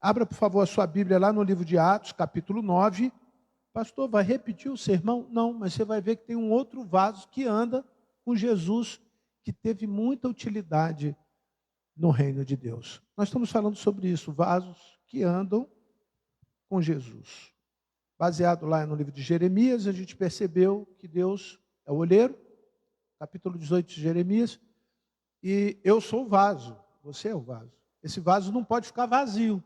Abra, por favor, a sua Bíblia lá no livro de Atos, capítulo 9. Pastor, vai repetir o sermão? Não, mas você vai ver que tem um outro vaso que anda com Jesus, que teve muita utilidade no reino de Deus. Nós estamos falando sobre isso, vasos que andam com Jesus. Baseado lá no livro de Jeremias, a gente percebeu que Deus é o olheiro, capítulo 18 de Jeremias, e eu sou o vaso, você é o vaso. Esse vaso não pode ficar vazio.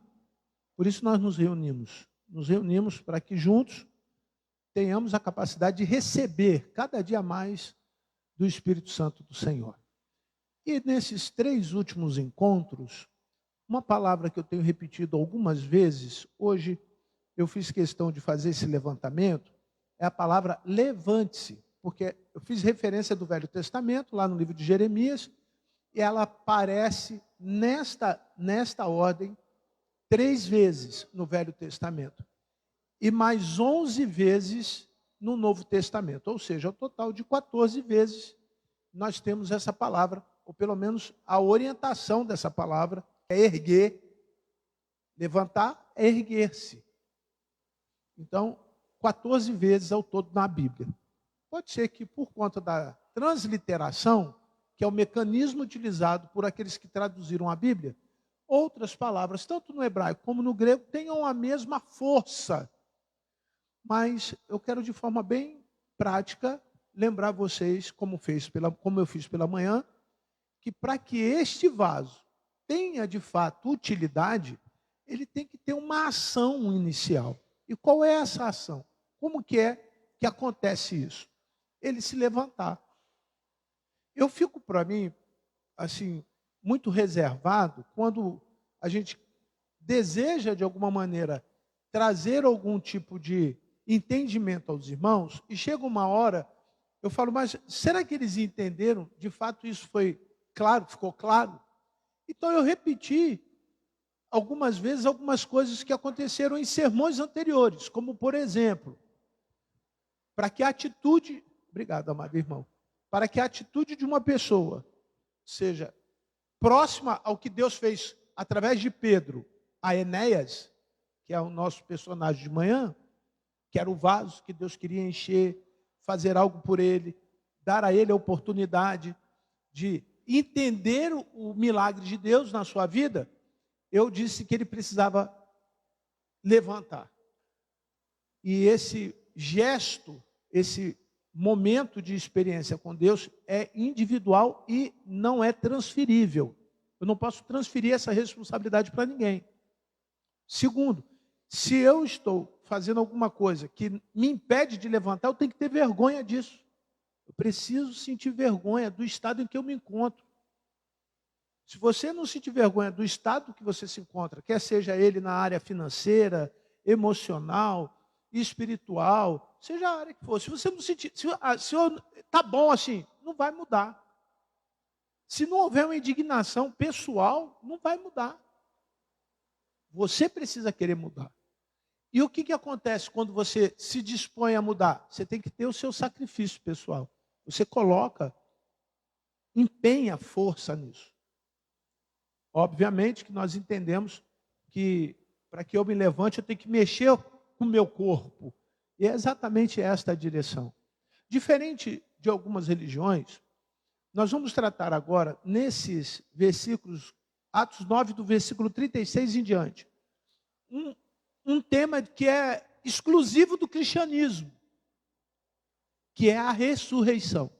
Por isso nós nos reunimos. Nos reunimos para que juntos tenhamos a capacidade de receber cada dia mais do Espírito Santo do Senhor. E nesses 3 últimos encontros, uma palavra que eu tenho repetido algumas vezes, hoje eu fiz questão de fazer esse levantamento, é a palavra levante-se, porque eu fiz referência do Velho Testamento, lá no livro de Jeremias, e ela aparece nesta ordem 3 vezes no Velho Testamento e mais 11 vezes no Novo Testamento, ou seja, ao total de 14 vezes nós temos essa palavra, ou pelo menos a orientação dessa palavra é erguer, levantar é erguer-se. Então, 14 vezes ao todo na Bíblia. Pode ser que por conta da transliteração, que é o mecanismo utilizado por aqueles que traduziram a Bíblia, outras palavras, tanto no hebraico como no grego, tenham a mesma força. Mas eu quero de forma bem prática lembrar vocês, como eu fiz pela manhã, que para que este vaso tenha de fato utilidade, ele tem que ter uma ação inicial. E qual é essa ação? Como que é que acontece isso? Ele se levantar. Eu fico, para mim, assim, muito reservado quando a gente deseja, de alguma maneira, trazer algum tipo de entendimento aos irmãos, e chega uma hora, eu falo, mas será que eles entenderam? De fato, isso foi claro, ficou claro? Então, eu repeti algumas vezes algumas coisas que aconteceram em sermões anteriores, como, por exemplo, para que a atitude, obrigado, amado irmão, para que a atitude de uma pessoa seja próxima ao que Deus fez através de Pedro a Enéas, que é o nosso personagem de manhã, que era o vaso que Deus queria encher, fazer algo por ele, dar a ele a oportunidade de entender o milagre de Deus na sua vida. Eu disse que ele precisava levantar. E esse gesto, esse momento de experiência com Deus é individual e não é transferível. Eu não posso transferir essa responsabilidade para ninguém. Segundo, se eu estou fazendo alguma coisa que me impede de levantar, eu tenho que ter vergonha disso. Eu preciso sentir vergonha do estado em que eu me encontro. Se você não sentir vergonha do estado que você se encontra, quer seja ele na área financeira, emocional, espiritual, seja a área que for, se você não sentir, se tá bom assim, não vai mudar. Se não houver uma indignação pessoal, não vai mudar. Você precisa querer mudar. E o que acontece quando você se dispõe a mudar? Você tem que ter o seu sacrifício pessoal. Você coloca, empenha força nisso. Obviamente que nós entendemos que para que eu me levante, eu tenho que mexer com o meu corpo. E é exatamente esta a direção. Diferente de algumas religiões, nós vamos tratar agora, nesses versículos, Atos 9, do versículo 36 em diante, um tema que é exclusivo do cristianismo, que é a ressurreição.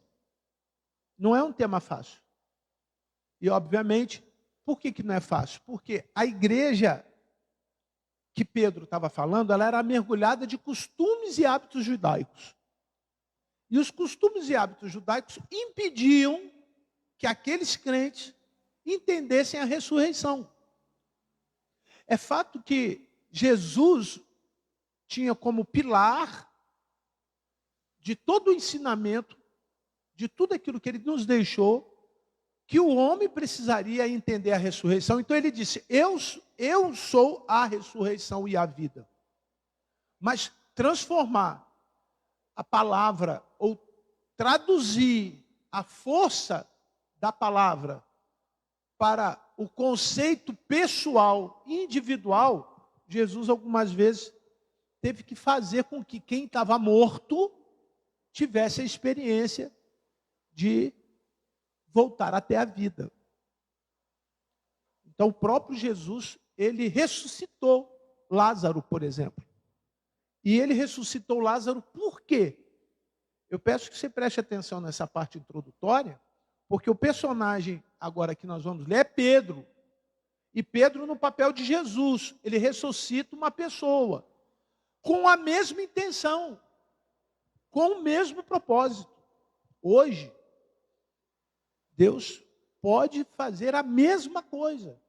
Não é um tema fácil. E, obviamente, por que não é fácil? Porque a igreja que Pedro estava falando, ela era mergulhada de costumes e hábitos judaicos. E os costumes e hábitos judaicos impediam que aqueles crentes entendessem a ressurreição. É fato que Jesus tinha como pilar de todo o ensinamento, de tudo aquilo que ele nos deixou, que o homem precisaria entender a ressurreição. Então ele disse, eu sou a ressurreição e a vida. Mas transformar a palavra, ou traduzir a força da palavra para o conceito pessoal, individual, Jesus algumas vezes teve que fazer com que quem estava morto tivesse a experiência de voltar até a vida. Então, o próprio Jesus, ele ressuscitou Lázaro, por exemplo. E ele ressuscitou Lázaro por quê? Eu peço que você preste atenção nessa parte introdutória, porque o personagem agora que nós vamos ler é Pedro. E Pedro no papel de Jesus, ele ressuscita uma pessoa com a mesma intenção, com o mesmo propósito. Hoje, Deus pode fazer a mesma coisa.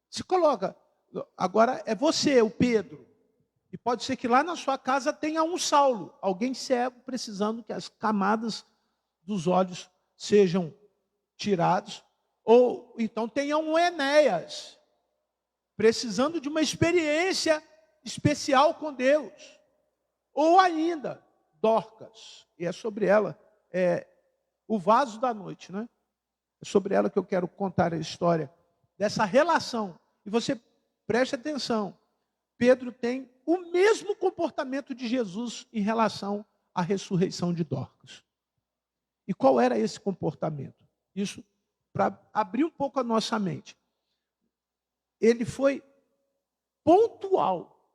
Se coloca, agora é você, o Pedro. E pode ser que lá na sua casa tenha um Saulo, alguém cego, precisando que as camadas dos olhos sejam tirados. Ou então tenha um Enéas, precisando de uma experiência especial com Deus. Ou ainda, Dorcas, e é sobre ela, o vaso da noite, né? É sobre ela que eu quero contar a história dessa relação. E você preste atenção, Pedro tem o mesmo comportamento de Jesus em relação à ressurreição de Dorcas. E qual era esse comportamento? Isso para abrir um pouco a nossa mente. Ele foi pontual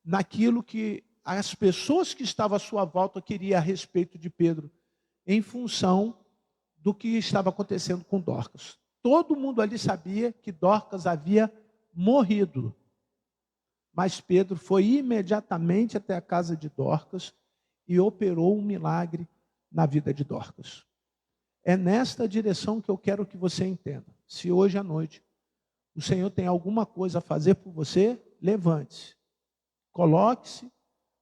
naquilo que as pessoas que estavam à sua volta queriam a respeito de Pedro, em função do que estava acontecendo com Dorcas. Todo mundo ali sabia que Dorcas havia morrido. Mas Pedro foi imediatamente até a casa de Dorcas e operou um milagre na vida de Dorcas. É nesta direção que eu quero que você entenda. Se hoje à noite o Senhor tem alguma coisa a fazer por você, levante-se. Coloque-se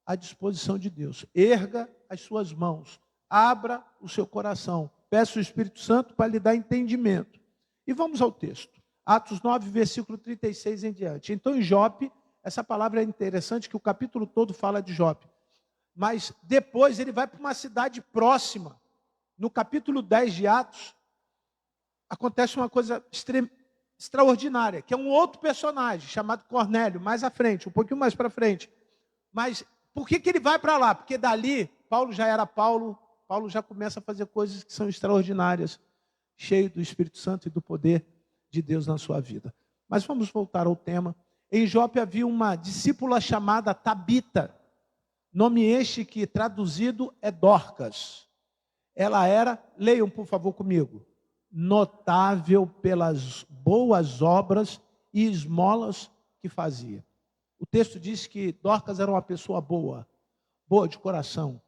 à disposição de Deus. Erga as suas mãos. Abra o seu coração. Peça o Espírito Santo para lhe dar entendimento. E vamos ao texto. Atos 9, versículo 36 em diante. Então, em Jope, essa palavra é interessante, que o capítulo todo fala de Jope. Mas depois ele vai para uma cidade próxima. No capítulo 10 de Atos, acontece uma coisa extraordinária, que é um outro personagem, chamado Cornélio, mais à frente, um pouquinho mais para frente. Mas por que ele vai para lá? Porque dali, Paulo já era Paulo já começa a fazer coisas que são extraordinárias, cheio do Espírito Santo e do poder de Deus na sua vida. Mas vamos voltar ao tema. Em Jope havia uma discípula chamada Tabita, nome este que traduzido é Dorcas. Ela era, leiam por favor comigo, notável pelas boas obras e esmolas que fazia. O texto diz que Dorcas era uma pessoa boa de coração,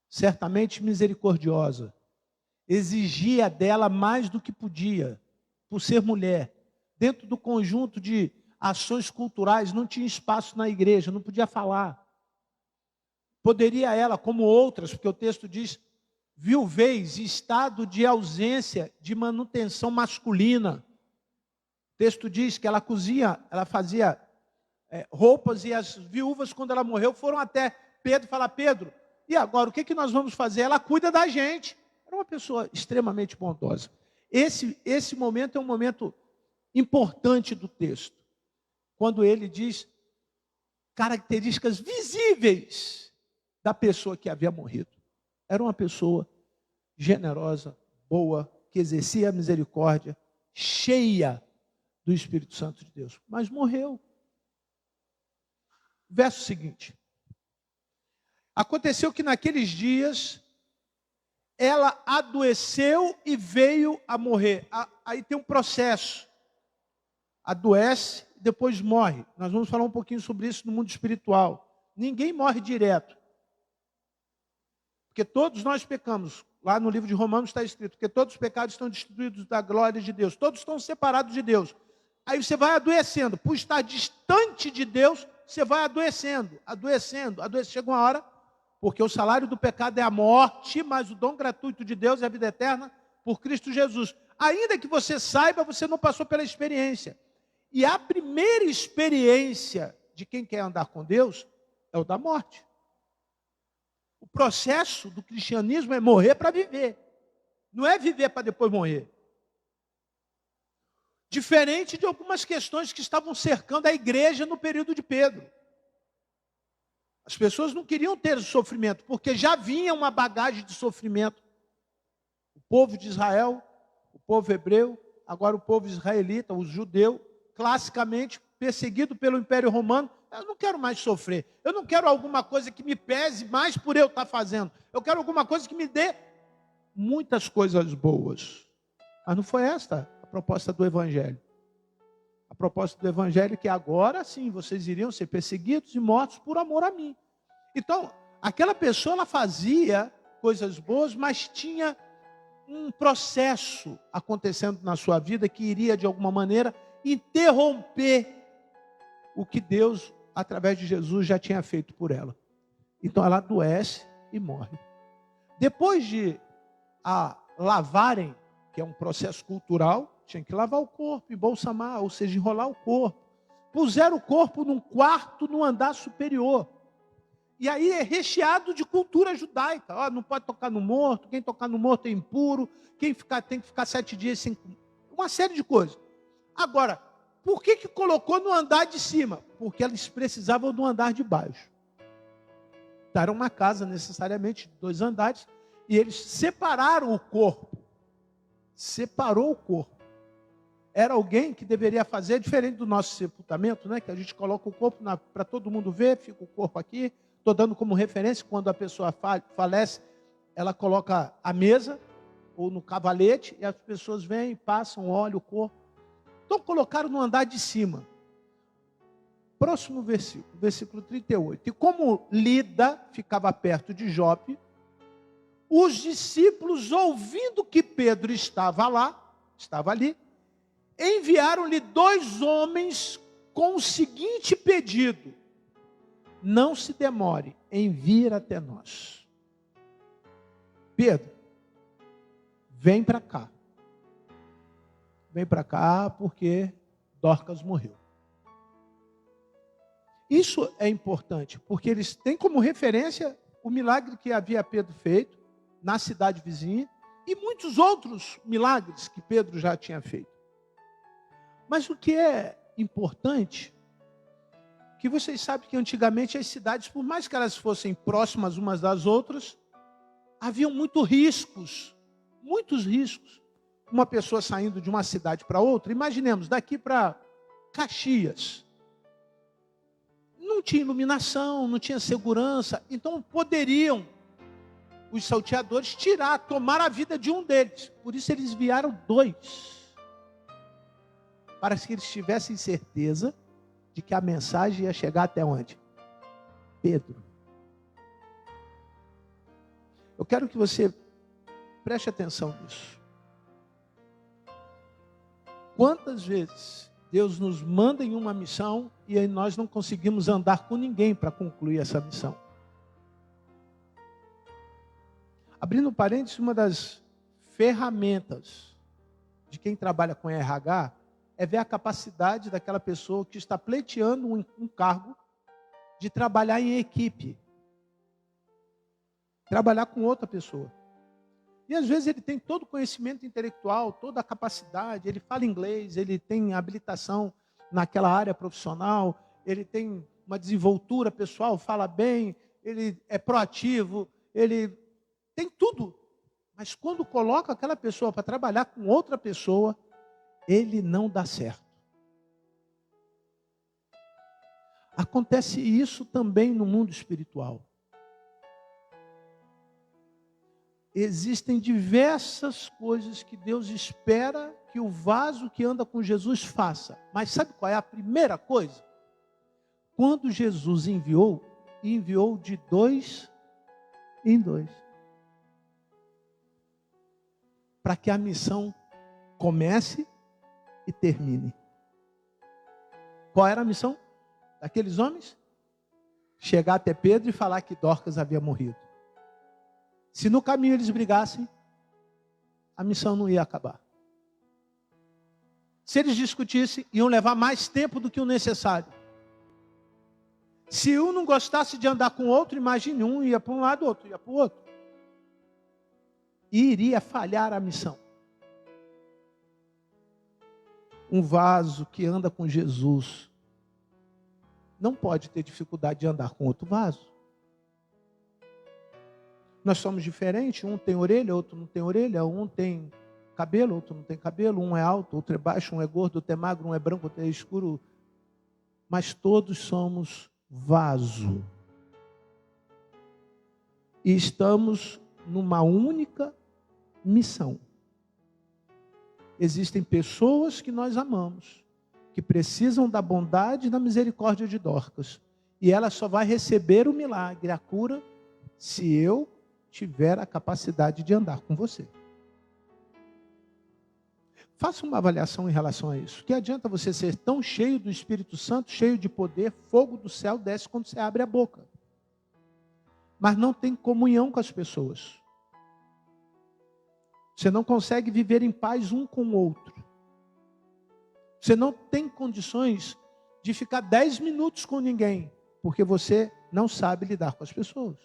certamente misericordiosa, exigia dela mais do que podia, por ser mulher. Dentro do conjunto de ações culturais, não tinha espaço na igreja, não podia falar. Poderia ela, como outras, porque o texto diz, viuvez, estado de ausência de manutenção masculina. O texto diz que ela cozinha, ela fazia roupas, e as viúvas, quando ela morreu, foram até Pedro falar, Pedro, e agora, o que nós vamos fazer? Ela cuida da gente. Era uma pessoa extremamente bondosa. Esse momento é um momento importante do texto, quando ele diz características visíveis da pessoa que havia morrido. Era uma pessoa generosa, boa, que exercia a misericórdia, cheia do Espírito Santo de Deus, mas morreu. Verso seguinte. Aconteceu que naqueles dias ela adoeceu e veio a morrer. Aí tem um processo. Adoece, depois morre. Nós vamos falar um pouquinho sobre isso no mundo espiritual. Ninguém morre direto. Porque todos nós pecamos. Lá no livro de Romanos está escrito, porque todos os pecados estão destituídos da glória de Deus. Todos estão separados de Deus. Aí você vai adoecendo. Por estar distante de Deus, você vai adoecendo. Chega uma hora, porque o salário do pecado é a morte, mas o dom gratuito de Deus é a vida eterna por Cristo Jesus. Ainda que você saiba, você não passou pela experiência. E a primeira experiência de quem quer andar com Deus é o da morte. O processo do cristianismo é morrer para viver. Não é viver para depois morrer. Diferente de algumas questões que estavam cercando a igreja no período de Pedro. As pessoas não queriam ter sofrimento, porque já vinha uma bagagem de sofrimento. O povo de Israel, o povo hebreu, agora o povo israelita, o judeu, classicamente perseguido pelo Império Romano. Eu não quero mais sofrer. Eu não quero alguma coisa que me pese mais por eu estar fazendo. Eu quero alguma coisa que me dê muitas coisas boas. Mas não foi esta a proposta do Evangelho. A proposta do Evangelho é que agora sim vocês iriam ser perseguidos e mortos por amor a mim. Então, aquela pessoa ela fazia coisas boas, mas tinha um processo acontecendo na sua vida que iria, de alguma maneira, interromper o que Deus, através de Jesus, já tinha feito por ela. Então, ela adoece e morre. Depois de a lavarem, que é um processo cultural, tinha que lavar o corpo, embalsamar, ou seja, enrolar o corpo. Puseram o corpo num quarto, no andar superior. E aí é recheado de cultura judaica. Ó, não pode tocar no morto, quem tocar no morto é impuro, tem que ficar 7 dias sem... Uma série de coisas. Agora, por que colocou no andar de cima? Porque eles precisavam do andar de baixo. Então, era uma casa necessariamente de 2 andares, e eles separaram o corpo. Separou o corpo. Era alguém que deveria fazer, diferente do nosso sepultamento, né? Que a gente coloca o corpo para todo mundo ver, fica o corpo aqui. Estou dando como referência, quando a pessoa falece, ela coloca a mesa, ou no cavalete, e as pessoas vêm, passam, olham o corpo. Então colocaram no andar de cima. Próximo versículo, versículo 38. E como Lida ficava perto de Jope, os discípulos, ouvindo que Pedro estava ali, enviaram-lhe 2 homens com o seguinte pedido: não se demore em vir até nós. Pedro, vem para cá. Vem para cá porque Dorcas morreu. Isso é importante, porque eles têm como referência o milagre que havia Pedro feito na cidade vizinha e muitos outros milagres que Pedro já tinha feito. Mas o que é importante, que vocês sabem que antigamente as cidades, por mais que elas fossem próximas umas das outras, haviam muitos riscos. Uma pessoa saindo de uma cidade para outra, imaginemos, daqui para Caxias. Não tinha iluminação, não tinha segurança, então poderiam os salteadores tomar a vida de um deles. Por isso eles enviaram 2, para que eles tivessem certeza de que a mensagem ia chegar até onde? Pedro. Eu quero que você preste atenção nisso. Quantas vezes Deus nos manda em uma missão e aí nós não conseguimos andar com ninguém para concluir essa missão? Abrindo um parênteses, uma das ferramentas de quem trabalha com RH é ver a capacidade daquela pessoa que está pleiteando um cargo de trabalhar em equipe. Trabalhar com outra pessoa. E às vezes ele tem todo o conhecimento intelectual, toda a capacidade, ele fala inglês, ele tem habilitação naquela área profissional, ele tem uma desenvoltura pessoal, fala bem, ele é proativo, ele tem tudo. Mas quando coloca aquela pessoa para trabalhar com outra pessoa, ele não dá certo. Acontece isso também no mundo espiritual. Existem diversas coisas que Deus espera que o vaso que anda com Jesus faça. Mas sabe qual é a primeira coisa? Quando Jesus enviou de 2 em 2. Para que a missão comece e termine. Qual era a missão daqueles homens? Chegar até Pedro e falar que Dorcas havia morrido. Se no caminho eles brigassem, a missão não ia acabar. Se eles discutissem, iam levar mais tempo do que o necessário. Se um não gostasse de andar com o outro, imagine, um ia para um lado, o outro ia para o outro. E iria falhar a missão. Um vaso que anda com Jesus não pode ter dificuldade de andar com outro vaso. Nós somos diferentes, um tem orelha, outro não tem orelha, um tem cabelo, outro não tem cabelo, um é alto, outro é baixo, um é gordo, outro é magro, um é branco, outro é escuro. Mas todos somos vaso. E estamos numa única missão. Existem pessoas que nós amamos, que precisam da bondade e da misericórdia de Dorcas. E ela só vai receber o milagre, a cura, se eu tiver a capacidade de andar com você. Faça uma avaliação em relação a isso. Que adianta você ser tão cheio do Espírito Santo, cheio de poder, fogo do céu desce quando você abre a boca. Mas não tem comunhão com as pessoas. Você não consegue viver em paz um com o outro. Você não tem condições de ficar 10 minutos com ninguém, porque você não sabe lidar com as pessoas.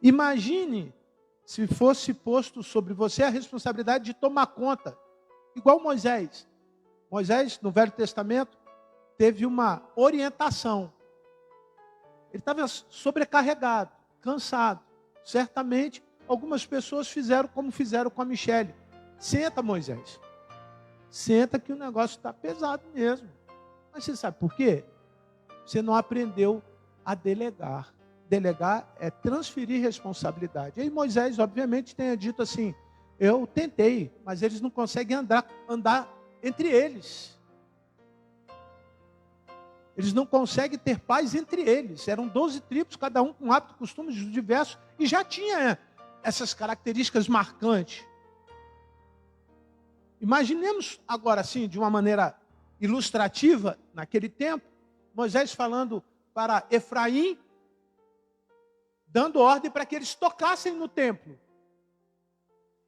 Imagine se fosse posto sobre você a responsabilidade de tomar conta, igual Moisés. Moisés, no Velho Testamento, teve uma orientação. Ele estava sobrecarregado, cansado. Certamente, algumas pessoas fizeram como fizeram com a Michele. Senta, Moisés. Senta que o negócio está pesado mesmo. Mas você sabe por quê? Você não aprendeu a delegar. Delegar é transferir responsabilidade. E aí Moisés, obviamente, tenha dito assim, eu tentei, mas eles não conseguem andar entre eles. Eles não conseguem ter paz entre eles. Eram 12 tribos, cada um com hábitos, costumes diversos, e já tinha essas características marcantes. Imaginemos agora assim, de uma maneira ilustrativa, naquele tempo, Moisés falando para Efraim, dando ordem para que eles tocassem no templo.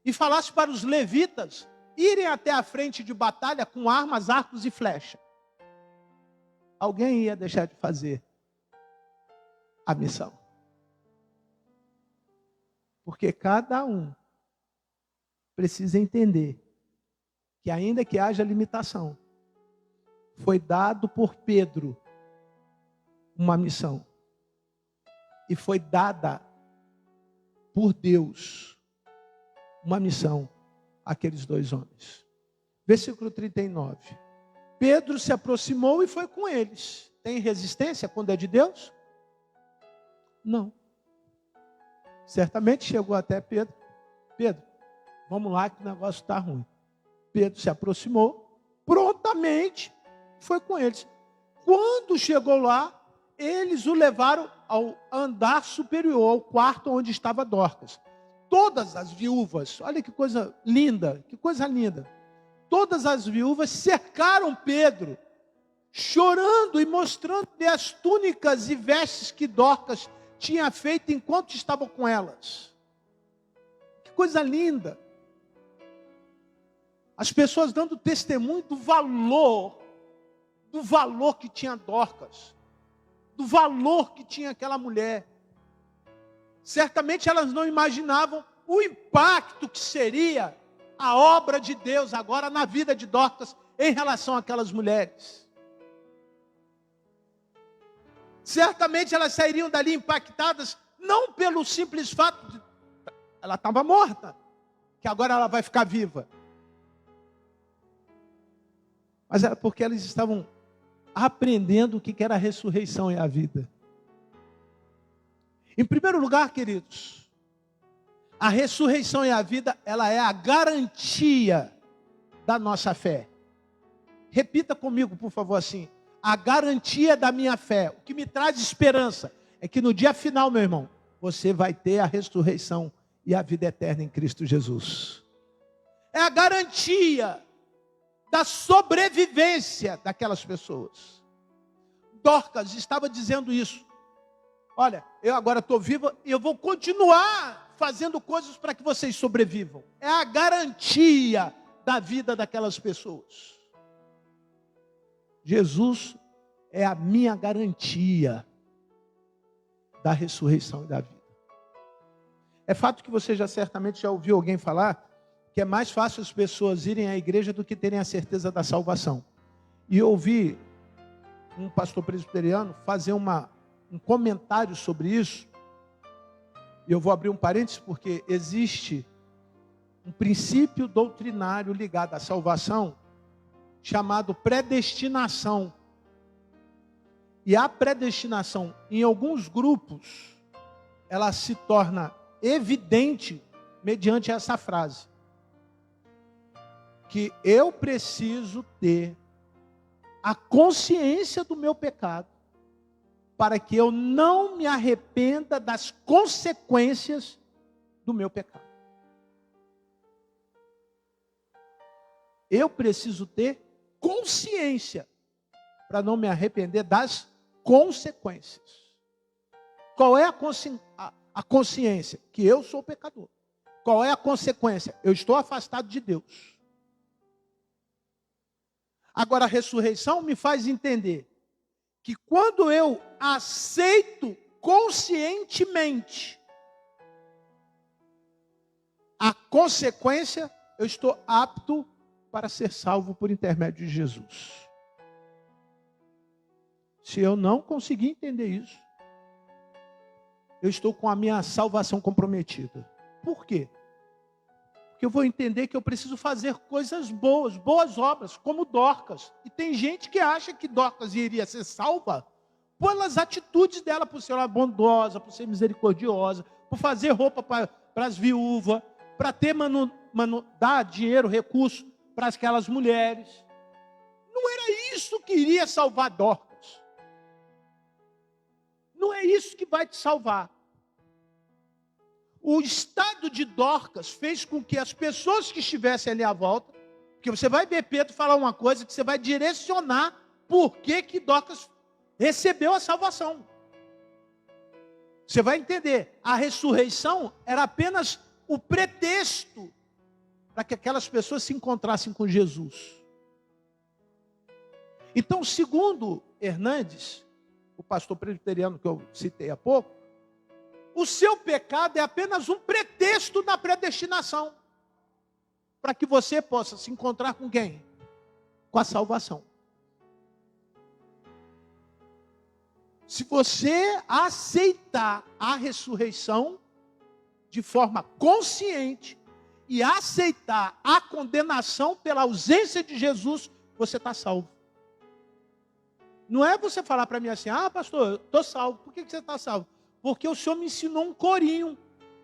E falasse para os levitas irem até a frente de batalha com armas, arcos e flecha. Alguém ia deixar de fazer a missão. Porque cada um precisa entender que ainda que haja limitação, foi dado por Pedro uma missão. E foi dada por Deus uma missão àqueles dois homens. Versículo 39. Pedro se aproximou e foi com eles. Tem resistência quando é de Deus? Não. Certamente chegou até Pedro. Pedro, vamos lá que o negócio está ruim. Pedro se aproximou, prontamente foi com eles. Quando chegou lá, eles o levaram ao andar superior, ao quarto onde estava Dorcas. Todas as viúvas, olha que coisa linda, que coisa linda. Todas as viúvas cercaram Pedro, chorando e mostrando-lhe as túnicas e vestes que Dorcas tinha feito enquanto estavam com elas. Que coisa linda. As pessoas dando testemunho do valor que tinha Dorcas, do valor que tinha aquela mulher. Certamente elas não imaginavam o impacto que seria a obra de Deus agora na vida de Dorcas em relação àquelas mulheres. Certamente elas sairiam dali impactadas, não pelo simples fato de ela estava morta, que agora ela vai ficar viva. Mas era porque elas estavam aprendendo o que era a ressurreição e a vida. Em primeiro lugar, queridos, a ressurreição e a vida, ela é a garantia da nossa fé. Repita comigo, por favor, assim. A garantia da minha fé, o que me traz esperança, é que no dia final, meu irmão, você vai ter a ressurreição e a vida eterna em Cristo Jesus. É a garantia da sobrevivência daquelas pessoas. Dorcas estava dizendo isso. Olha, eu agora estou viva e eu vou continuar fazendo coisas para que vocês sobrevivam. É a garantia da vida daquelas pessoas. Jesus é a minha garantia da ressurreição e da vida. É fato que você certamente já ouviu alguém falar que é mais fácil as pessoas irem à igreja do que terem a certeza da salvação. E eu ouvi um pastor presbiteriano fazer um comentário sobre isso. E eu vou abrir um parênteses porque existe um princípio doutrinário ligado à salvação chamado predestinação. E a predestinação, em alguns grupos, ela se torna evidente mediante essa frase. Que eu preciso ter a consciência do meu pecado para que eu não me arrependa das consequências do meu pecado. Eu preciso ter consciência para não me arrepender das consequências. Qual é a consciência? Que eu sou pecador. Qual é a consequência? Eu estou afastado de Deus. Agora a ressurreição me faz entender que quando eu aceito conscientemente a consequência, eu estou apto para ser salvo por intermédio de Jesus. Se eu não conseguir entender isso, eu estou com a minha salvação comprometida. Por quê? Porque eu vou entender que eu preciso fazer coisas boas obras, como Dorcas. E tem gente que acha que Dorcas iria ser salva pelas atitudes dela, por ser uma bondosa, por ser misericordiosa, por fazer roupa para as viúvas, para ter dar dinheiro, recurso para aquelas mulheres. Não era isso que iria salvar Dorcas. Não é isso que vai te salvar. O estado de Dorcas fez com que as pessoas que estivessem ali à volta, porque você vai ver Pedro falar uma coisa que você vai direcionar por que Dorcas recebeu a salvação. Você vai entender, a ressurreição era apenas o pretexto para que aquelas pessoas se encontrassem com Jesus. Então, segundo Hernandes, o pastor presbiteriano que eu citei há pouco, o seu pecado é apenas um pretexto na predestinação, para que você possa se encontrar com quem? Com a salvação. Se você aceitar a ressurreição de forma consciente e aceitar a condenação pela ausência de Jesus, você está salvo. Não é você falar para mim assim, pastor, eu estou salvo. Por que você está salvo? Porque o Senhor me ensinou um corinho.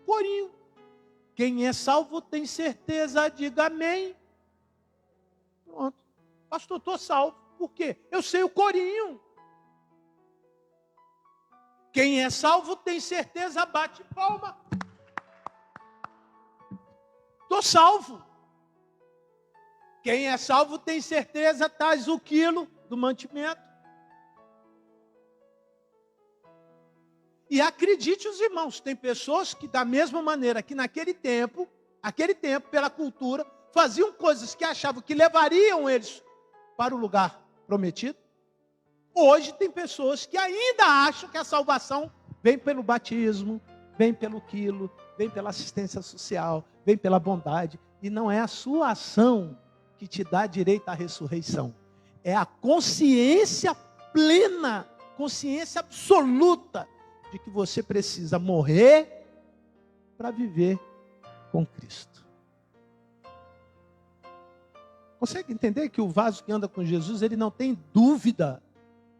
Corinho. Quem é salvo tem certeza, diga amém. Pronto. Pastor, estou salvo. Por quê? Eu sei o corinho. Quem é salvo tem certeza, bate palma. Estou salvo. Quem é salvo tem certeza, traz o quilo do mantimento. E acredite os irmãos, tem pessoas que da mesma maneira que naquele tempo, pela cultura, faziam coisas que achavam que levariam eles para o lugar prometido. Hoje tem pessoas que ainda acham que a salvação vem pelo batismo, vem pelo quilo, vem pela assistência social, vem pela bondade. E não é a sua ação que te dá direito à ressurreição. É a consciência plena, consciência absoluta de que você precisa morrer para viver com Cristo. Consegue entender que o vaso que anda com Jesus, ele não tem dúvida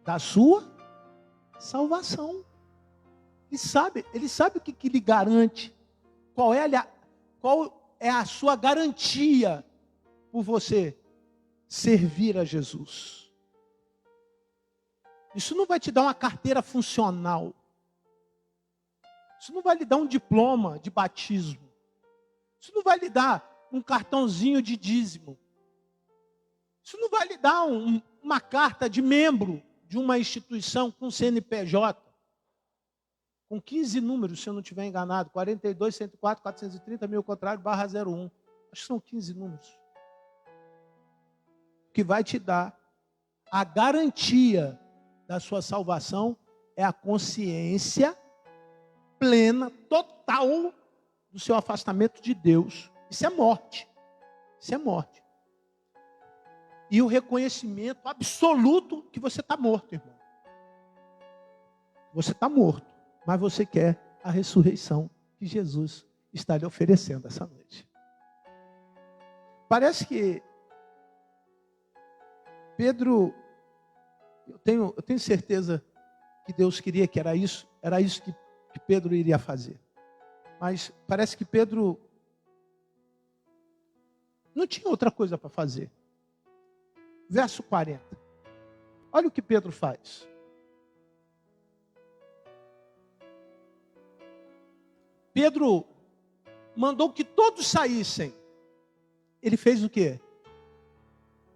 da sua salvação. Ele sabe o que lhe garante, qual é a sua garantia por você servir a Jesus. Isso não vai te dar uma carteira funcional. Isso não vai lhe dar um diploma de batismo. Isso não vai lhe dar um cartãozinho de dízimo. Isso não vai lhe dar uma carta de membro de uma instituição com CNPJ. Com 15 números, se eu não estiver enganado. 42, 104, 430, mil contrário, /01. Acho que são 15 números. O que vai te dar a garantia da sua salvação é a consciência plena, total, do seu afastamento de Deus. Isso é morte. Isso é morte. E o reconhecimento absoluto que você está morto, irmão. Você está morto, mas você quer a ressurreição que Jesus está lhe oferecendo essa noite. Parece que Pedro, eu tenho certeza que Deus queria que era isso que Pedro iria fazer. Mas parece que Pedro não tinha outra coisa para fazer. Verso 40. Olha o que Pedro faz. Pedro mandou que todos saíssem. Ele fez o quê?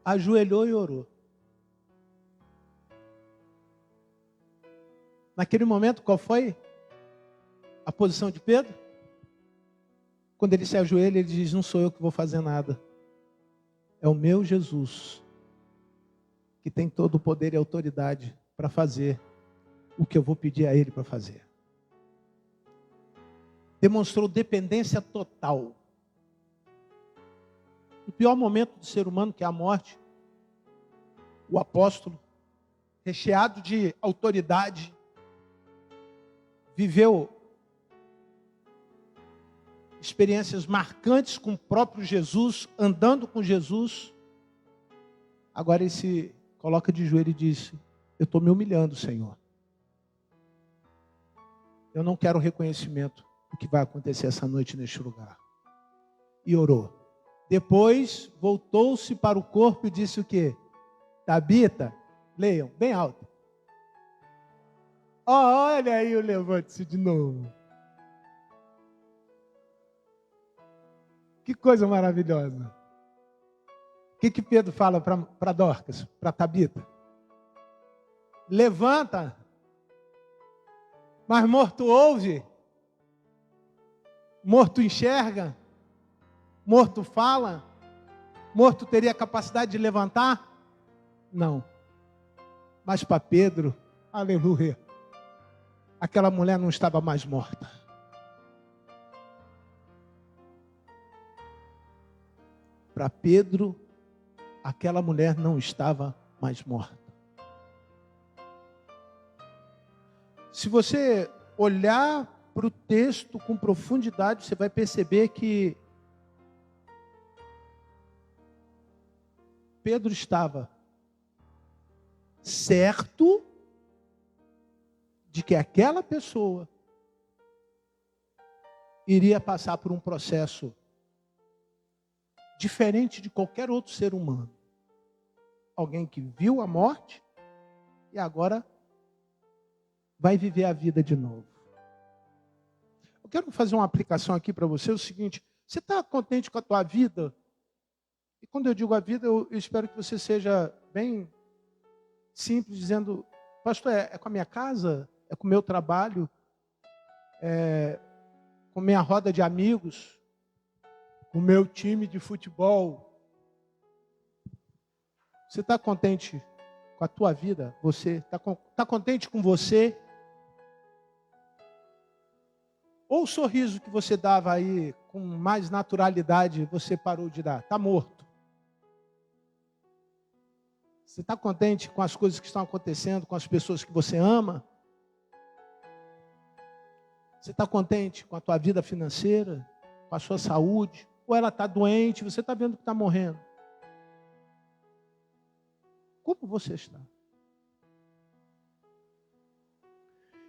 Ajoelhou e orou. Naquele momento, qual foi a posição de Pedro? Quando ele se ajoelha, ele diz: não sou eu que vou fazer nada. É o meu Jesus, que tem todo o poder e autoridade para fazer o que eu vou pedir a Ele para fazer. Demonstrou dependência total. No pior momento do ser humano, que é a morte, o apóstolo, recheado de autoridade, viveu experiências marcantes com o próprio Jesus, andando com Jesus. Agora ele se coloca de joelho e diz: eu estou me humilhando, Senhor. Eu não quero reconhecimento do que vai acontecer essa noite neste lugar. E orou. Depois voltou-se para o corpo e disse o quê? Tabita, leiam, bem alto. Olha aí o levante-se de novo. Que coisa maravilhosa. O que Pedro fala para Dorcas, para Tabita? Levanta, mas morto ouve, morto enxerga, morto fala, morto teria capacidade de levantar? Não. Mas para Pedro, aleluia, aquela mulher não estava mais morta. Para Pedro, aquela mulher não estava mais morta. Se você olhar para o texto com profundidade, você vai perceber que Pedro estava certo de que aquela pessoa iria passar por um processo diferente de qualquer outro ser humano. Alguém que viu a morte e agora vai viver a vida de novo. Eu quero fazer uma aplicação aqui para você, o seguinte: você está contente com a tua vida? E quando eu digo a vida, eu espero que você seja bem simples, dizendo: pastor, é com a minha casa? É com o meu trabalho? É com a minha roda de amigos? Com o meu time de futebol? Você está contente com a tua vida? Você está contente com você? Ou o sorriso que você dava aí com mais naturalidade, você parou de dar? Está morto. Você está contente com as coisas que estão acontecendo, com as pessoas que você ama? Você está contente com a tua vida financeira, com a sua saúde? Ou ela está doente, você está vendo que está morrendo? Como você está?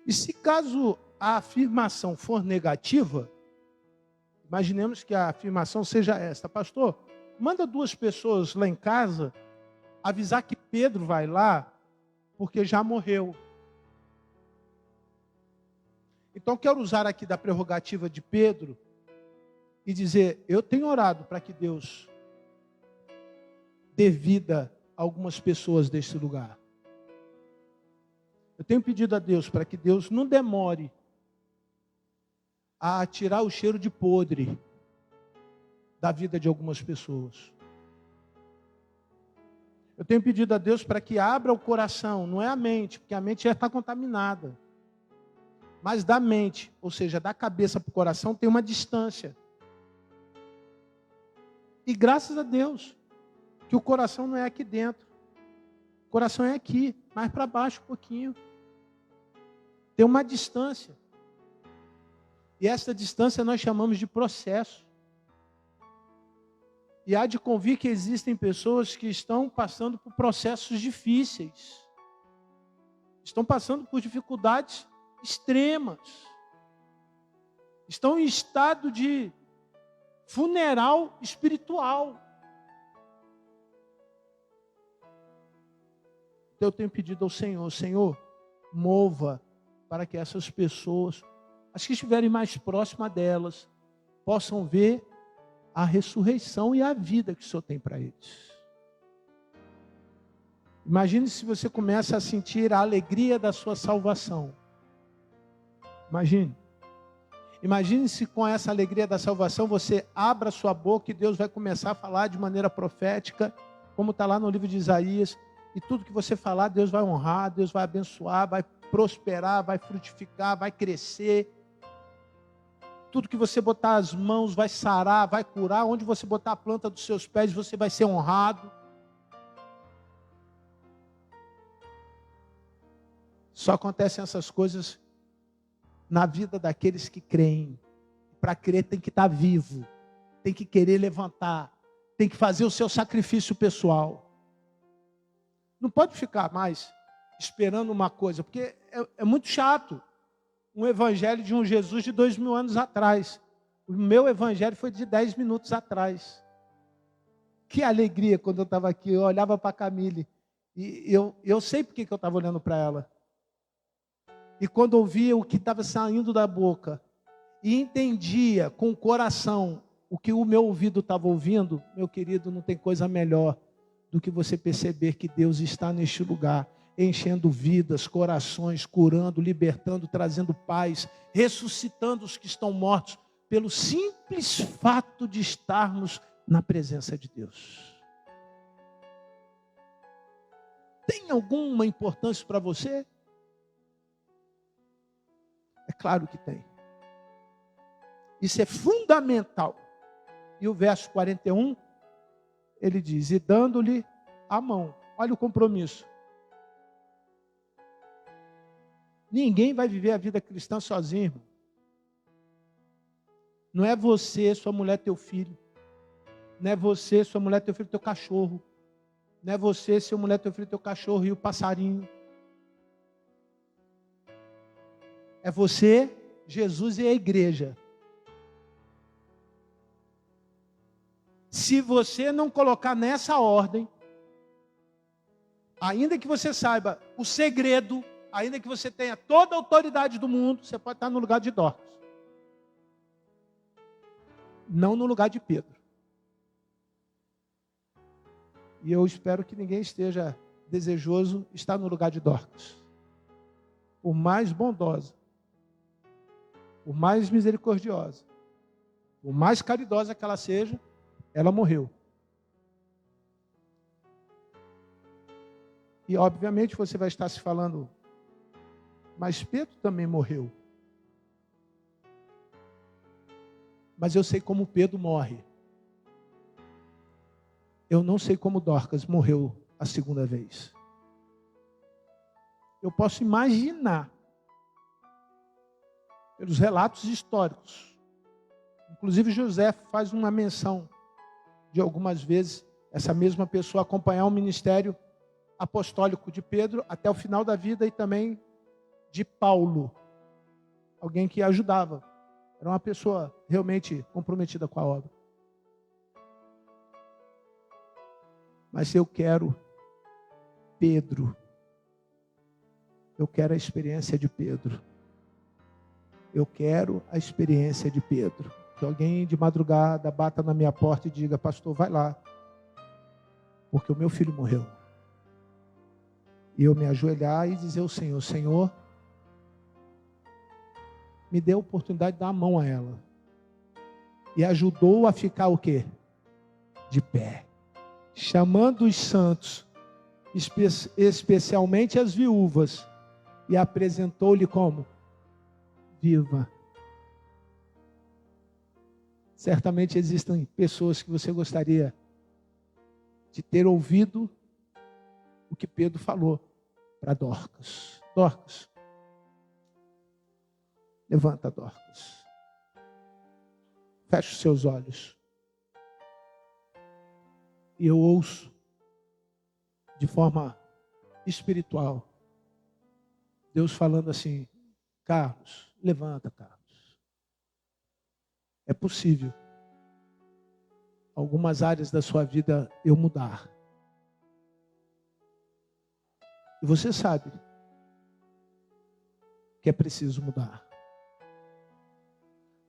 E se caso a afirmação for negativa, imaginemos que a afirmação seja esta: pastor, manda 2 pessoas lá em casa avisar que Pedro vai lá, porque já morreu. Então quero usar aqui da prerrogativa de Pedro e dizer: eu tenho orado para que Deus dê vida a algumas pessoas deste lugar. Eu tenho pedido a Deus para que Deus não demore a tirar o cheiro de podre da vida de algumas pessoas. Eu tenho pedido a Deus para que abra o coração, não é a mente, porque a mente já está contaminada. Mas da mente, ou seja, da cabeça para o coração, tem uma distância. E graças a Deus, que o coração não é aqui dentro. O coração é aqui, mais para baixo um pouquinho. Tem uma distância. E essa distância nós chamamos de processo. E há de convir que existem pessoas que estão passando por processos difíceis. Estão passando por dificuldades extremas. Estão em estado de funeral espiritual. Então eu tenho pedido ao Senhor, Senhor, mova para que essas pessoas, as que estiverem mais próximas delas, possam ver a ressurreição e a vida que o Senhor tem para eles. Imagine se você começa a sentir a alegria da sua salvação. Imagine. Imagine se com essa alegria da salvação você abra sua boca e Deus vai começar a falar de maneira profética, como está lá no livro de Isaías, e tudo que você falar, Deus vai honrar, Deus vai abençoar, vai prosperar, vai frutificar, vai crescer. Tudo que você botar as mãos vai sarar, vai curar. Onde você botar a planta dos seus pés, você vai ser honrado. Só acontecem essas coisas na vida daqueles que creem. Para crer tem que estar vivo, tem que querer levantar, tem que fazer o seu sacrifício pessoal. Não pode ficar mais esperando uma coisa, porque é muito chato. Um evangelho de um Jesus de 2000 anos atrás. O meu evangelho foi de 10 minutos atrás. Que alegria quando eu estava aqui, eu olhava para a Camille, e eu sei porque que eu estava olhando para ela. E quando ouvia o que estava saindo da boca, e entendia com o coração o que o meu ouvido estava ouvindo, meu querido, não tem coisa melhor do que você perceber que Deus está neste lugar, enchendo vidas, corações, curando, libertando, trazendo paz, ressuscitando os que estão mortos, pelo simples fato de estarmos na presença de Deus. Tem alguma importância para você? É claro que tem. Isso é fundamental. E o verso 41, ele diz, e dando-lhe a mão. Olha o compromisso. Ninguém vai viver a vida cristã sozinho, irmão. Não é você, sua mulher, teu filho. Não é você, sua mulher, teu filho, teu cachorro. Não é você, sua mulher, teu filho, teu cachorro e o passarinho. É você, Jesus e a igreja. Se você não colocar nessa ordem, ainda que você saiba o segredo, ainda que você tenha toda a autoridade do mundo, você pode estar no lugar de Dorcas. Não no lugar de Pedro. E eu espero que ninguém esteja desejoso de estar no lugar de Dorcas. Por mais bondosa, por mais misericordiosa, por mais caridosa que ela seja, ela morreu. E obviamente você vai estar se falando, mas Pedro também morreu. Mas eu sei como Pedro morre. Eu não sei como Dorcas morreu a segunda vez. Eu posso imaginar, pelos relatos históricos. Inclusive José faz uma menção de algumas vezes essa mesma pessoa acompanhar o ministério apostólico de Pedro até o final da vida e também de Paulo. Alguém que ajudava. Era uma pessoa realmente comprometida com a obra. Mas eu quero Pedro. Eu quero a experiência de Pedro. Eu quero a experiência de Pedro. Que alguém de madrugada bata na minha porta e diga, pastor, vai lá. Porque o meu filho morreu. E eu me ajoelhar e dizer ao Senhor, Senhor, me dê a oportunidade de dar a mão a ela. E ajudou a ficar o quê? De pé. Chamando os santos, especialmente as viúvas, e apresentou-lhe como? Viva. Certamente existem pessoas que você gostaria de ter ouvido o que Pedro falou para Dorcas. Dorcas, levanta, Dorcas. Feche os seus olhos. E eu ouço de forma espiritual Deus falando assim: Carlos, levanta, Carlos. É possível algumas áreas da sua vida eu mudar. E você sabe que é preciso mudar.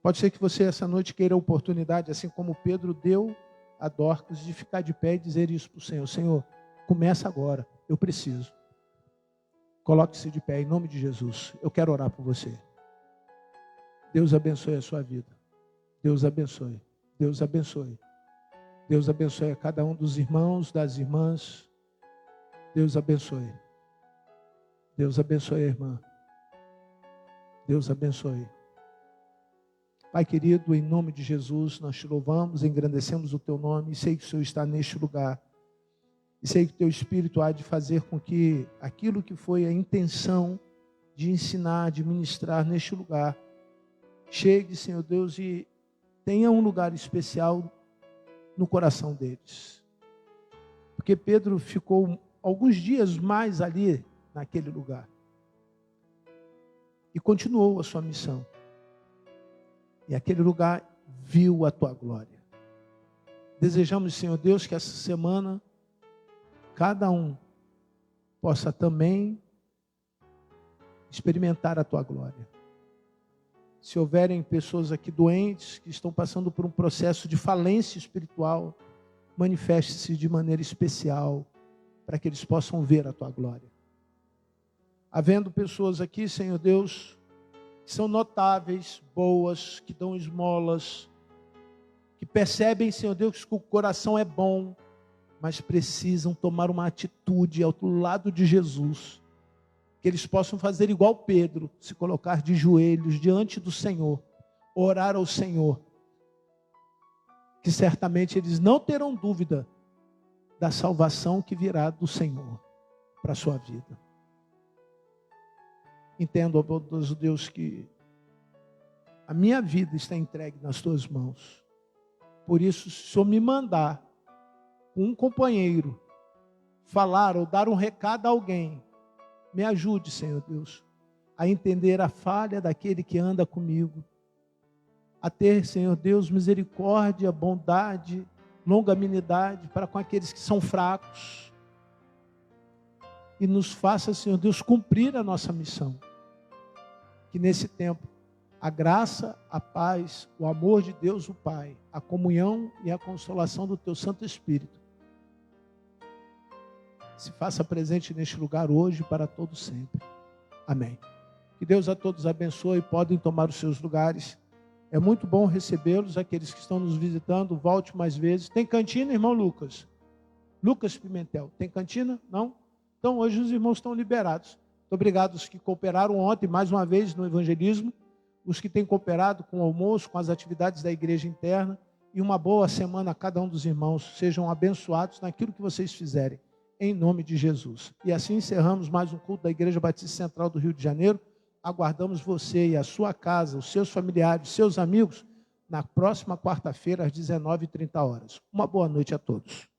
Pode ser que você essa noite queira a oportunidade, assim como Pedro deu a Dorcas, de ficar de pé e dizer isso para o Senhor: Senhor, começa agora, eu preciso. Coloque-se de pé em nome de Jesus. Eu quero orar por você. Deus abençoe a sua vida. Deus abençoe. Deus abençoe. Deus abençoe a cada um dos irmãos, das irmãs. Deus abençoe. Deus abençoe a irmã. Deus abençoe. Pai querido, em nome de Jesus, nós te louvamos, engrandecemos o teu nome, e sei que o Senhor está neste lugar. E sei que o teu Espírito há de fazer com que aquilo que foi a intenção de ensinar, de ministrar neste lugar, chegue, Senhor Deus, e tenha um lugar especial no coração deles. Porque Pedro ficou alguns dias mais ali, naquele lugar. E continuou a sua missão. E aquele lugar viu a tua glória. Desejamos, Senhor Deus, que essa semana cada um possa também experimentar a tua glória. Se houverem pessoas aqui doentes, que estão passando por um processo de falência espiritual, manifeste-se de maneira especial, para que eles possam ver a tua glória. Havendo pessoas aqui, Senhor Deus, que são notáveis, boas, que dão esmolas, que percebem, Senhor Deus, que o coração é bom, mas precisam tomar uma atitude ao lado de Jesus, que eles possam fazer igual Pedro, se colocar de joelhos diante do Senhor, orar ao Senhor, que certamente eles não terão dúvida da salvação que virá do Senhor para a sua vida. Entendo, ó Deus, que a minha vida está entregue nas tuas mãos. Por isso, se o Senhor me mandar com um companheiro falar ou dar um recado a alguém, me ajude, Senhor Deus, a entender a falha daquele que anda comigo, a ter, Senhor Deus, misericórdia, bondade, longanimidade para com aqueles que são fracos, e nos faça, Senhor Deus, cumprir a nossa missão. Que nesse tempo, a graça, a paz, o amor de Deus, o Pai, a comunhão e a consolação do Teu Santo Espírito se faça presente neste lugar hoje e para todo sempre. Amém. Que Deus a todos abençoe. Podem tomar os seus lugares. É muito bom recebê-los, aqueles que estão nos visitando. Volte mais vezes. Tem cantina, irmão Lucas? Lucas Pimentel. Tem cantina? Não? Então hoje os irmãos estão liberados. Muito obrigado aos que cooperaram ontem, mais uma vez, no evangelismo. Os que têm cooperado com o almoço, com as atividades da igreja interna. E uma boa semana a cada um dos irmãos. Sejam abençoados naquilo que vocês fizerem. Em nome de Jesus. E assim encerramos mais um culto da Igreja Batista Central do Rio de Janeiro. Aguardamos você e a sua casa, os seus familiares, os seus amigos, na próxima quarta-feira, às 19h30. Uma boa noite a todos.